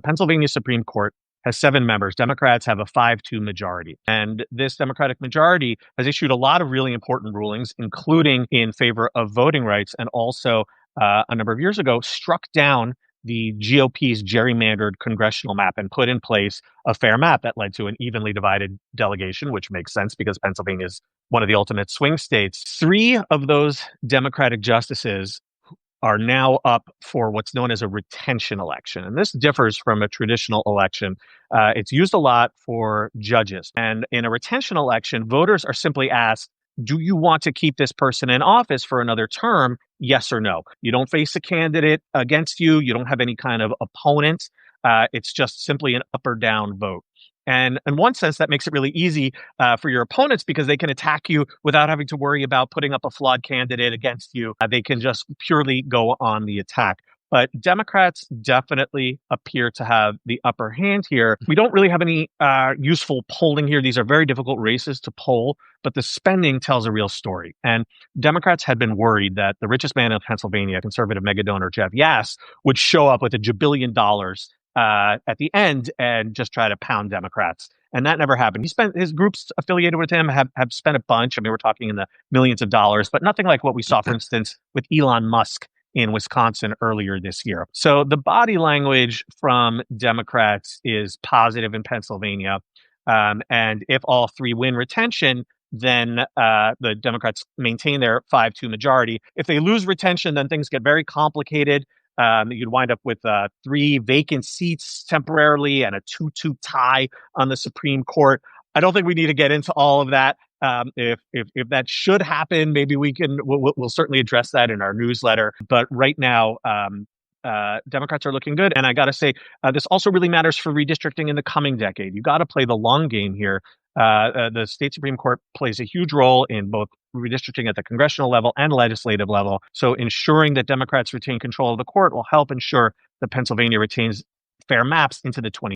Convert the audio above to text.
Pennsylvania Supreme Court has 7 members. Democrats have a 5-2 majority. And this Democratic majority has issued a lot of really important rulings, including in favor of voting rights, and also a number of years ago struck down the GOP's gerrymandered congressional map and put in place a fair map that led to an evenly divided delegation, which makes sense because Pennsylvania is one of the ultimate swing states. 3 of those Democratic justices are now up for what's known as a retention election. And this differs from a traditional election. It's used a lot for judges. And in a retention election, voters are simply asked, do you want to keep this person in office for another term? Yes or no. You don't face a candidate against you. You don't have any kind of opponent. It's just simply an up or down vote. And in one sense, that makes it really easy for your opponents because they can attack you without having to worry about putting up a flawed candidate against you. They can just purely go on the attack. But Democrats definitely appear to have the upper hand here. We don't really have any useful polling here. These are very difficult races to poll, but the spending tells a real story. And Democrats had been worried that the richest man in Pennsylvania, conservative megadonor Jeff Yass, would show up with $1 billion at the end and just try to pound Democrats. And that never happened. His groups affiliated with him have spent a bunch. I mean, we're talking in the millions of dollars, but nothing like what we saw, for instance, with Elon Musk in Wisconsin earlier this year. So the body language from Democrats is positive in Pennsylvania. And if all 3 win retention, then the Democrats maintain their 5-2 majority. If they lose retention, then things get very complicated. You'd wind up with 3 vacant seats temporarily and a 2-2 tie on the Supreme Court. I don't think we need to get into all of that. If that should happen, maybe we'll certainly address that in our newsletter. But right now, Democrats are looking good. And I got to say, this also really matters for redistricting in the coming decade. You got to play the long game here. The state Supreme Court plays a huge role in both redistricting at the congressional level and legislative level. So ensuring that Democrats retain control of the court will help ensure that Pennsylvania retains fair maps into the 2020s.